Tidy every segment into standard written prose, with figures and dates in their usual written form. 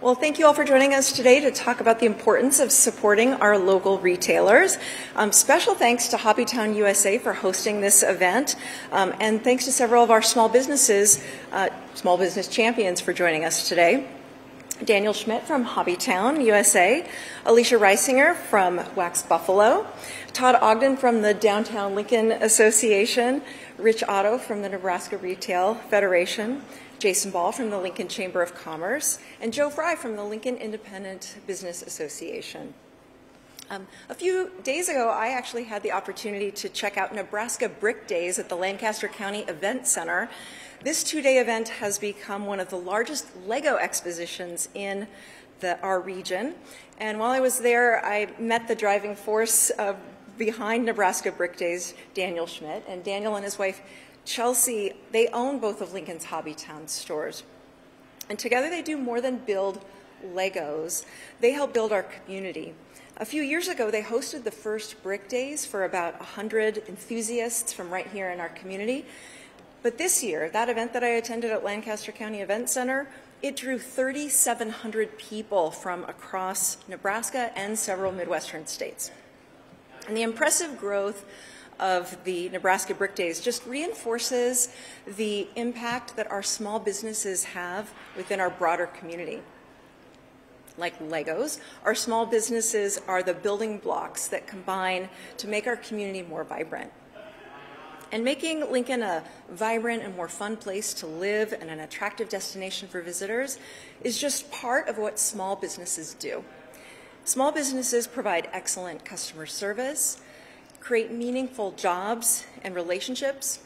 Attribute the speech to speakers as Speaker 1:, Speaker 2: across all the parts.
Speaker 1: Well, thank you all for joining us today to talk about the importance of supporting our local retailers. Special thanks to Hobbytown USA for hosting this event, and thanks to several of our small business champions for joining us today. Daniel Schmidt from Hobbytown USA, Alicia Reisinger from Wax Buffalo, Todd Ogden from the Downtown Lincoln Association, Rich Otto from the Nebraska Retail Federation, Jason Ball from the Lincoln Chamber of Commerce, and Joe Fry from the Lincoln Independent Business Association. A few days ago, I actually had the opportunity to check out Nebraska Brick Days at the Lancaster County Event Center. This two-day event has become one of the largest Lego expositions in our region. And while I was there, I met the driving force behind Nebraska Brick Days, Daniel Schmidt. And Daniel and his wife, Chelsea, they own both of Lincoln's Hobbytown stores. And together they do more than build Legos. They help build our community. A few years ago, they hosted the first Brick Days for about 100 enthusiasts from right here in our community. But this year, that event that I attended at Lancaster County Event Center, it drew 3,700 people from across Nebraska and several Midwestern states. And the impressive growth of the Nebraska Brick Days just reinforces the impact that our small businesses have within our broader community. Like Legos, our small businesses are the building blocks that combine to make our community more vibrant. And making Lincoln a vibrant and more fun place to live and an attractive destination for visitors is just part of what small businesses do. Small businesses provide excellent customer service, create meaningful jobs and relationships,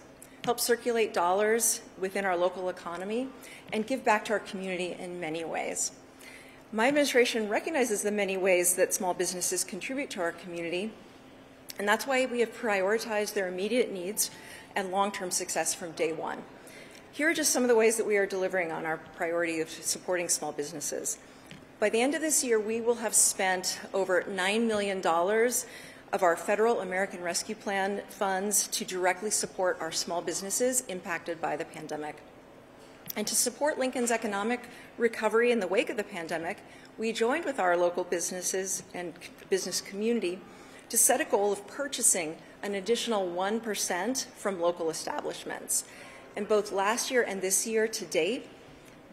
Speaker 1: help circulate dollars within our local economy, and give back to our community in many ways. My administration recognizes the many ways that small businesses contribute to our community, and that's why we have prioritized their immediate needs and long-term success from day one. Here are just some of the ways that we are delivering on our priority of supporting small businesses. By the end of this year, we will have spent over $9 million of our federal American Rescue Plan funds to directly support our small businesses impacted by the pandemic. And to support Lincoln's economic recovery in the wake of the pandemic, we joined with our local businesses and business community to set a goal of purchasing an additional 1% from local establishments. And both last year and this year to date,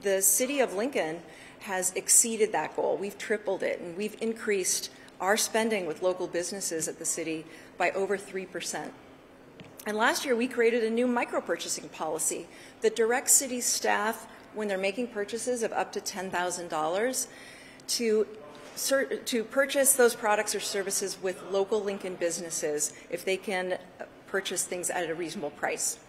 Speaker 1: the city of Lincoln has exceeded that goal. We've tripled it, and we've increased our spending with local businesses at the city by over 3%. And last year, we created a new micro-purchasing policy that directs city staff, when they're making purchases of up to $10,000, to purchase those products or services with local Lincoln businesses if they can purchase things at a reasonable price.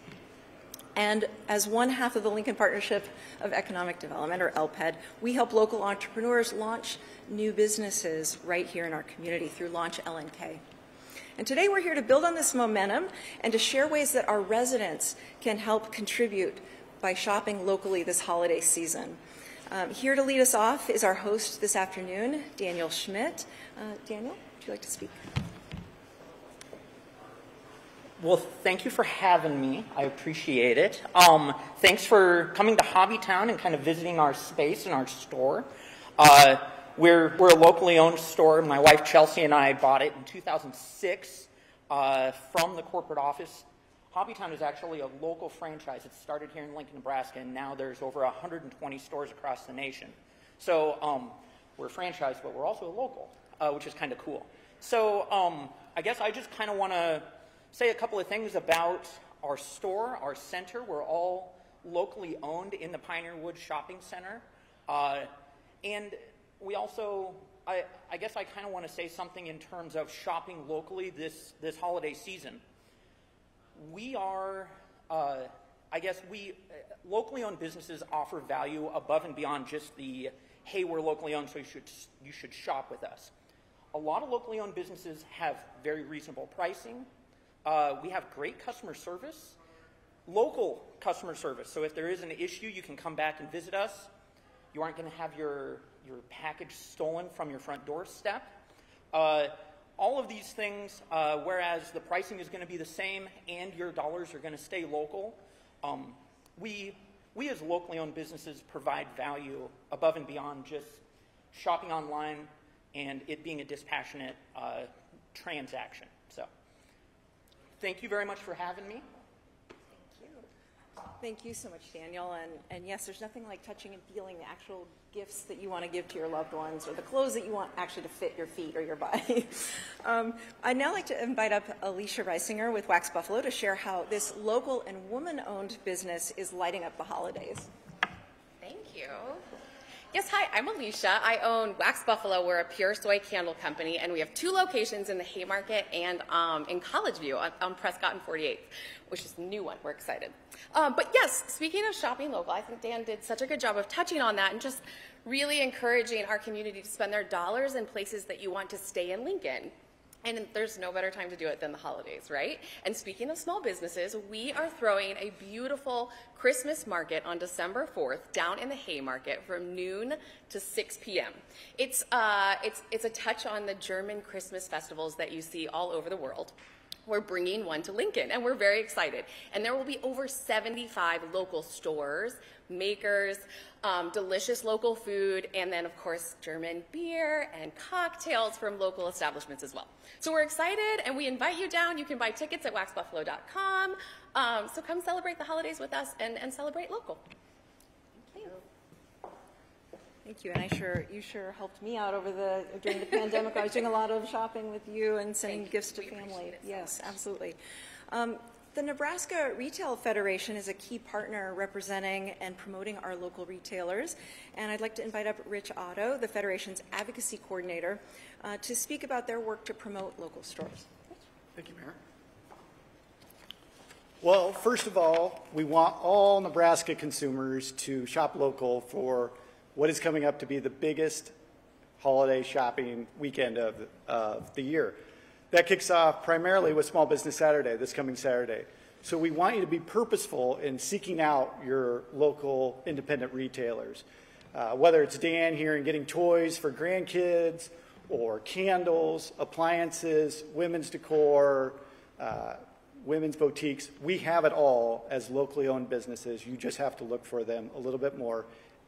Speaker 1: And as one half of the Lincoln Partnership of Economic Development, or LPED, we help local entrepreneurs launch new businesses right here in our community through Launch LNK. And today we're here to build on this momentum and to share ways that our residents can help contribute by shopping locally this holiday season. Here to lead us off is our host this afternoon, Daniel Schmidt. Daniel, would you like to speak?
Speaker 2: Well, thank you for having me. I appreciate it. Thanks for coming to Hobbytown and kind of visiting our space and our store. We're a locally owned store. My wife Chelsea and I bought it in 2006 from the corporate office. Hobbytown is actually a local franchise. It started here in Lincoln, Nebraska, and now there's over 120 stores across the nation. So we're a franchise, but we're also a local, which is kind of cool. So I guess I just kind of want to say a couple of things about our store, our center. We're all locally owned in the Pioneer Woods Shopping Center. And we also, I guess I kind of want to say something in terms of shopping locally this holiday season. We are, locally owned businesses offer value above and beyond just the, hey, we're locally owned, so you should shop with us. A lot of locally owned businesses have very reasonable pricing. We have great customer service, local customer service. So if there is an issue, you can come back and visit us. You aren't going to have your package stolen from your front doorstep. All of these things, whereas the pricing is going to be the same and your dollars are going to stay local, we we as locally owned businesses provide value above and beyond just shopping online and it being a dispassionate transaction. So thank you very much for having me.
Speaker 1: Thank you so much, Daniel. And yes, there's nothing like touching and feeling the actual gifts that you want to give to your loved ones or the clothes that you want actually to fit your feet or your body. I'd now like to invite up Alicia Reisinger with Wax Buffalo to share how this local and woman-owned business is lighting up the holidays.
Speaker 3: Thank you. Yes, hi, I'm Alicia. I own Wax Buffalo. We're a pure soy candle company, and we have 2 locations in the Haymarket and in College View on Prescott and 48th, which is a new one. We're excited. But yes, speaking of shopping local, I think Dan did such a good job of touching on that and just really encouraging our community to spend their dollars in places that you want to stay in Lincoln. And there's no better time to do it than the holidays, right? And speaking of small businesses, we are throwing a beautiful Christmas market on December 4th down in the Haymarket from noon to 6 p.m. It's a touch on the German Christmas festivals that you see all over the world. We're bringing one to Lincoln, and we're very excited. And there will be over 75 local stores, makers, delicious local food, and then, of course, German beer and cocktails from local establishments as well. So we're excited, and we invite you down. You can buy tickets at waxbuffalo.com. So come celebrate the holidays with us and celebrate local. Thank you.
Speaker 1: Thank you, and you sure helped me out during the pandemic. I was doing a lot of shopping with you and sending gifts to family. Yes, absolutely. The Nebraska Retail Federation is a key partner representing and promoting our local retailers, and I'd like to invite up Rich Otto, the Federation's advocacy coordinator, to speak about their work to promote local stores.
Speaker 4: Thank you, Mayor. Well, first of all, we want all Nebraska consumers to shop local for what is coming up to be the biggest holiday shopping weekend of the year. That kicks off primarily with Small Business Saturday, this coming Saturday. So we want you to be purposeful in seeking out your local independent retailers. Whether it's Dan here and getting toys for grandkids, or candles, appliances, women's decor, women's boutiques, we have it all as locally owned businesses. You just have to look for them a little bit more.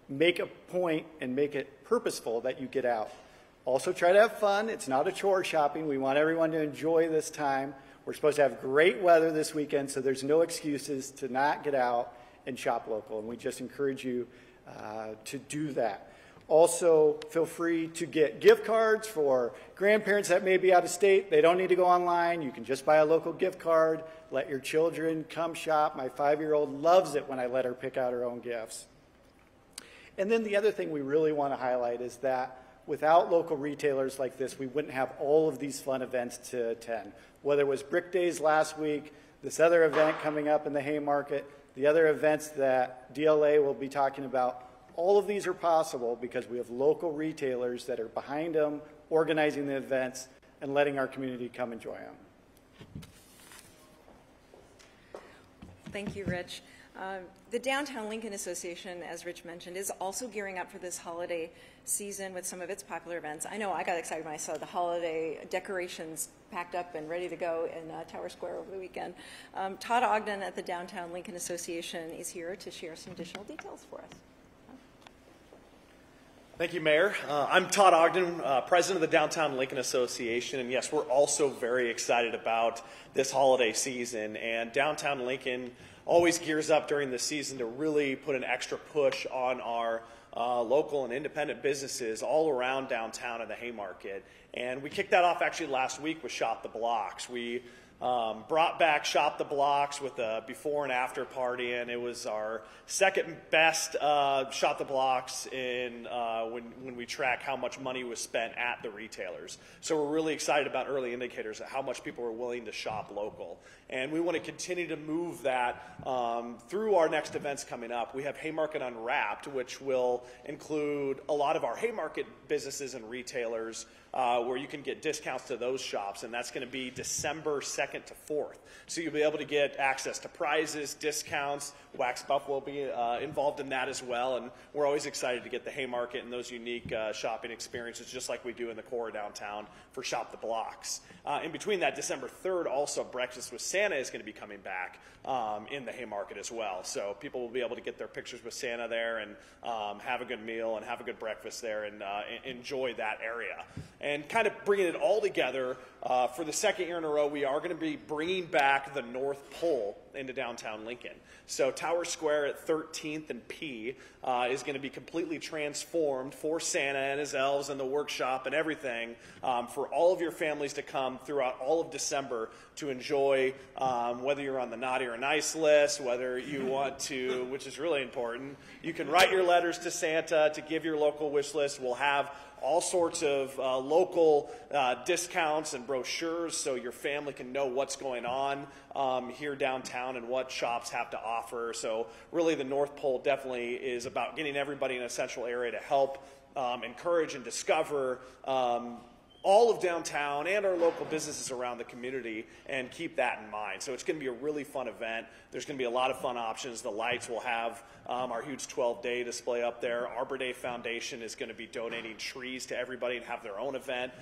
Speaker 4: Make a point and make it purposeful that you get out. Also try to have fun. It's not a chore shopping. We want everyone to enjoy this time. We're supposed to have great weather this weekend, so there's no excuses to not get out and shop local, and we just encourage you to do that. Also, feel free to get gift cards for grandparents that may be out of state. They don't need to go online. You can just buy a local gift card. Let your children come shop. My 5-year-old loves it when I let her pick out her own gifts. And then the other thing we really want to highlight is that without local retailers like this, we wouldn't have all of these fun events to attend. Whether it was Brick Days last week, this other event coming up in the Haymarket, the other events that DLA will be talking about, all of these are possible because we have local retailers that are behind them, organizing the events, and letting our community come enjoy them.
Speaker 1: Thank you, Rich. The Downtown Lincoln Association, as Rich mentioned, is also gearing up for this holiday season with some of its popular events. I know I got excited when I saw the holiday decorations packed up and ready to go in Tower Square over the weekend. Todd Ogden at the Downtown Lincoln Association is here to share some additional details for us.
Speaker 5: Thank you, Mayor. I'm Todd Ogden, President of the Downtown Lincoln Association, and yes, we're also very excited about this holiday season, and Downtown Lincoln always gears up during the season to really put an extra push on our local and independent businesses all around downtown and the Haymarket. And we kicked that off actually last week with Shop the Blocks. We brought back Shop the Blocks with a before and after party, and it was our second best Shop the Blocks in when we track how much money was spent at the retailers. So we're really excited about early indicators of how much people are willing to shop local. And we want to continue to move that through our next events coming up. We have Haymarket Unwrapped, which will include a lot of our Haymarket businesses and retailers where you can get discounts to those shops, and that's going to be December 2nd to 4th. So you'll be able to get access to prizes, discounts. Wax Buffalo will be involved in that as well, and we're always excited to get the Haymarket and those unique shopping experiences, just like we do in the core downtown for Shop the Blocks. In between that, December 3rd, also Breakfast with Santa is going to be coming back in the Haymarket as well. So people will be able to get their pictures with Santa there and have a good meal and have a good breakfast there and enjoy that area. And kind of bringing it all together, for the second year in a row, we are going to be bringing back the North Pole into downtown Lincoln. So Tower Square at 13th and P is going to be completely transformed for Santa and his elves and the workshop and everything, for all of your families to come throughout all of December to enjoy, whether you're on the naughty or nice list, whether you want to, which is really important, you can write your letters to Santa to give your local wish list. We'll have all sorts of local discounts and brochures so your family can know what's going on here downtown and what shops have to offer. So really the North Pole definitely is about getting everybody in a central area to help encourage and discover all of downtown and our local businesses around the community, and keep that in mind. So it's going to be a really fun event. There's going to be a lot of fun options. The lights will have our huge 12-day display up there. Arbor Day Foundation is going to be donating trees to everybody and have their own event.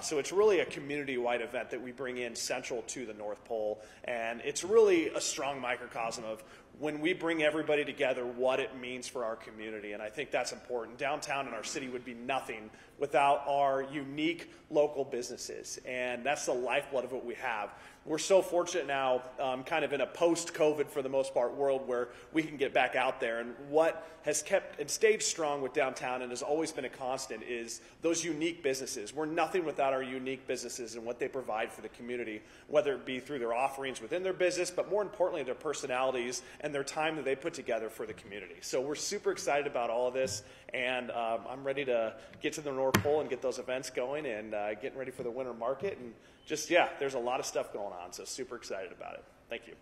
Speaker 5: So it's really a community-wide event that we bring in central to the North Pole, and it's really a strong microcosm of when we bring everybody together, what it means for our community. And I think that's important. Downtown and our city would be nothing without our unique local businesses. And that's the lifeblood of what we have. We're so fortunate now, kind of in a post-COVID, for the most part, world where we can get back out there. And what has kept and stayed strong with downtown and has always been a constant is those unique businesses. We're nothing without our unique businesses and what they provide for the community, whether it be through their offerings within their business, but more importantly, their personalities and their time that they put together for the community. So we're super excited about all of this, and I'm ready to get to the North Pole and get those events going and getting ready for the winter market. And just, yeah, there's a lot of stuff going on, so super excited about it. Thank you.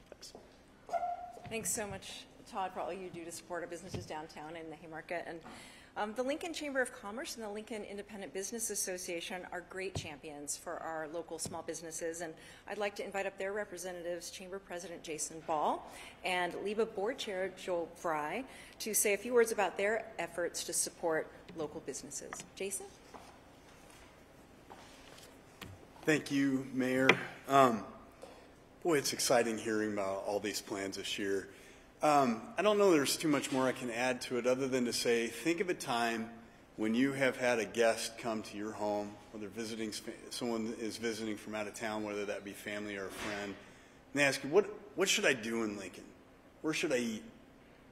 Speaker 5: Thanks.
Speaker 1: Thanks so much, Todd, for all you do to support our businesses downtown and the Haymarket. And the Lincoln Chamber of Commerce and the Lincoln Independent Business Association are great champions for our local small businesses. And I'd like to invite up their representatives, Chamber President Jason Ball and LIBA Board Chair Joel Fry, to say a few words about their efforts to support local businesses. Jason?
Speaker 6: Thank you, Mayor. Boy, it's exciting hearing about all these plans this year. I don't know there's too much more I can add to it other than to say, think of a time when you have had a guest come to your home, whether someone is visiting from out of town, whether that be family or a friend, and they ask you, what should I do in Lincoln? Where should I eat?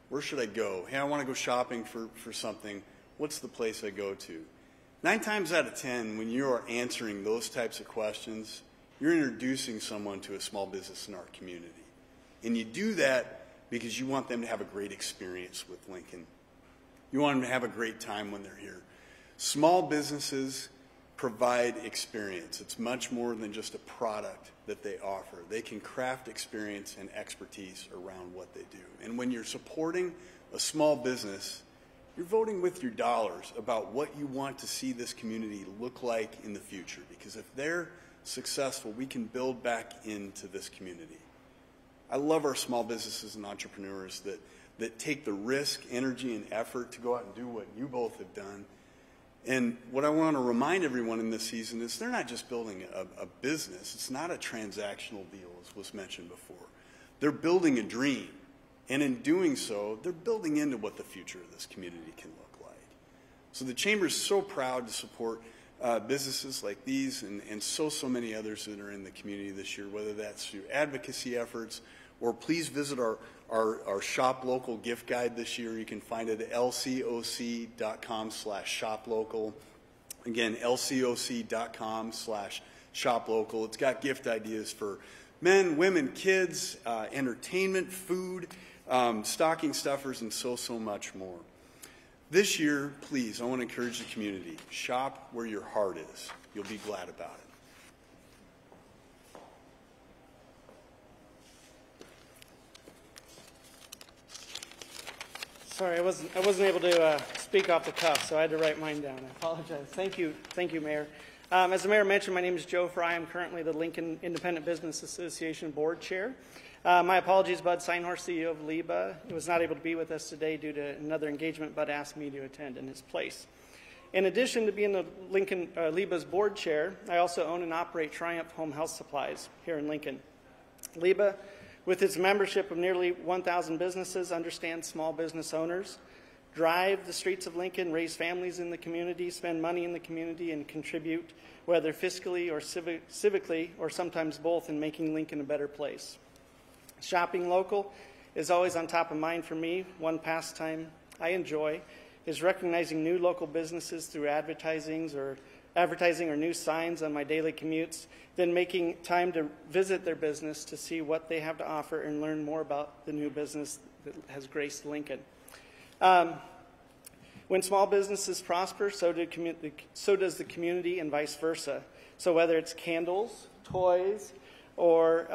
Speaker 6: Where should I go? Hey, I want to go shopping for something. What's the place I go to? 9 times out of 10, when you are answering those types of questions, you're introducing someone to a small business in our community. And you do that because you want them to have a great experience with Lincoln. You want them to have a great time when they're here. Small businesses provide experience. It's much more than just a product that they offer. They can craft experience and expertise around what they do. And when you're supporting a small business, you're voting with your dollars about what you want to see this community look like in the future. Because if they're successful, we can build back into this community. I love our small businesses and entrepreneurs that take the risk, energy, and effort to go out and do what you both have done. And what I want to remind everyone in this season is they're not just building a business. It's not a transactional deal, as was mentioned before. They're building a dream. And in doing so, they're building into what the future of this community can look like. So the Chamber is so proud to support businesses like these and so many others that are in the community this year, whether that's through advocacy efforts, or please visit our Shop Local gift guide this year. You can find it at lcoc.com/shoplocal. Again, lcoc.com/shoplocal. It's got gift ideas for men, women, kids, entertainment, food, stocking stuffers, and so much more. This year, please, I want to encourage the community, shop where your heart is. You'll be glad about it.
Speaker 7: Sorry, I wasn't able to speak off the cuff, so I had to write mine down. I apologize. Thank you, Mayor. As the Mayor mentioned, my name is Joe Fry. I'm currently the Lincoln Independent Business Association Board Chair. My apologies, Bud Seinhorst, CEO of LIBA, who was not able to be with us today due to another engagement, but asked me to attend in his place. In addition to being the LIBA's Board Chair, I also own and operate Triumph Home Health Supplies here in Lincoln. LIBA, with its membership of nearly 1,000 businesses, understands small business owners, drive the streets of Lincoln, raise families in the community, spend money in the community, and contribute, whether fiscally or civically, or sometimes both, in making Lincoln a better place. Shopping local is always on top of mind for me. One pastime I enjoy is recognizing new local businesses through advertising or new signs on my daily commutes, then making time to visit their business to see what they have to offer and learn more about the new business that has graced Lincoln. When small businesses prosper, so does the community, and vice versa. So whether it's candles, toys, or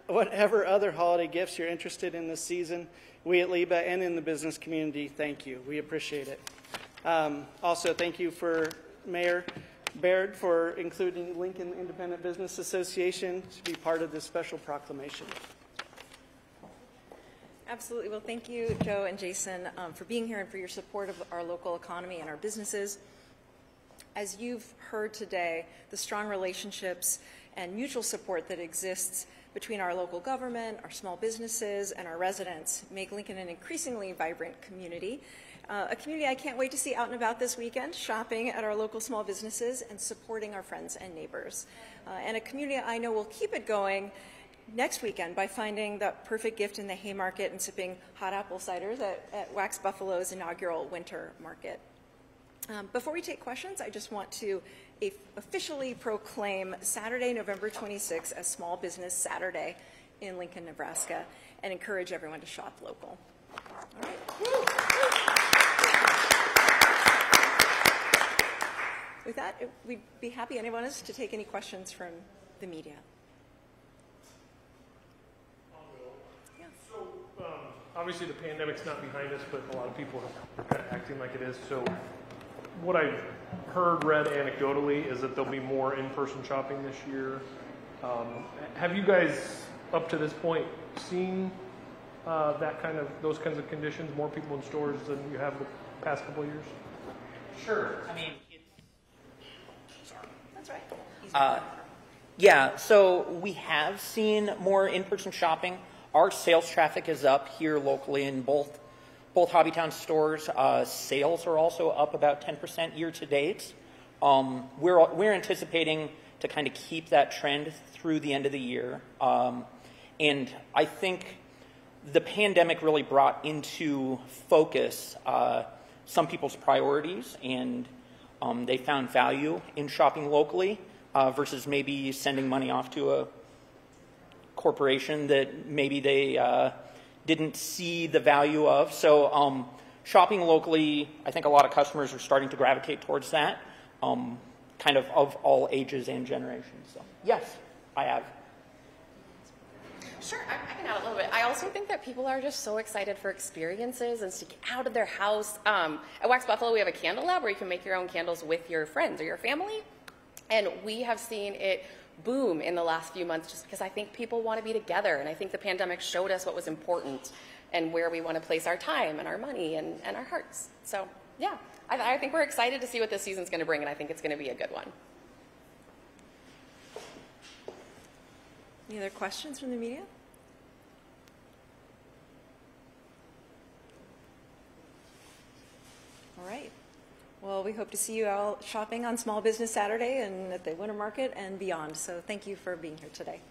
Speaker 7: whatever other holiday gifts you're interested in this season, we at LIBA and in the business community, thank you. We appreciate it. Also, thank you for Mayor Baird for including Lincoln Independent Business Association to be part of this special proclamation.
Speaker 1: Absolutely. Well, thank you, Joe and Jason, for being here and for your support of our local economy and our businesses. As you've heard today, the strong relationships and mutual support that exists between our local government, our small businesses, and our residents make Lincoln an increasingly vibrant community. A community I can't wait to see out and about this weekend, shopping at our local small businesses and supporting our friends and neighbors. And a community I know will keep it going next weekend by finding that perfect gift in the Haymarket and sipping hot apple ciders at Wax Buffalo's inaugural winter market. Before we take questions, I just want to officially proclaim Saturday, November 26th as Small Business Saturday in Lincoln, Nebraska, and encourage everyone to shop local. All right. With that, we'd be happy, anyone else, to take any questions from the media.
Speaker 8: So, obviously the pandemic's not behind us, but a lot of people are kind of acting like it is. So what I've heard, read anecdotally, is that there'll be more in-person shopping this year. Have you guys, up to this point, seen those kinds of conditions, more people in stores than you have the past couple of years?
Speaker 2: Sure. I mean,
Speaker 1: That's right.
Speaker 2: yeah, so we have seen more in-person shopping. Our sales traffic is up here locally in both Hobbytown stores. Sales are also up about 10% year to date. We're anticipating to kind of keep that trend through the end of the year. And I think the pandemic really brought into focus some people's priorities, and they found value in shopping locally versus maybe sending money off to a corporation that maybe they didn't see the value of. So shopping locally, I think a lot of customers are starting to gravitate towards that, kind of all ages and generations. So yes, I have.
Speaker 3: Sure, I can add a little bit. I also think that people are just so excited for experiences and to get out of their house. At Wax Buffalo, we have a candle lab where you can make your own candles with your friends or your family. And we have seen it boom in the last few months just because I think people want to be together. And I think the pandemic showed us what was important and where we want to place our time and our money and our hearts. So, yeah, I think we're excited to see what this season's going to bring, and I think it's going to be a good one.
Speaker 1: Any other questions from the media? All right. Well, we hope to see you all shopping on Small Business Saturday and at the Winter Market and beyond. So thank you for being here today.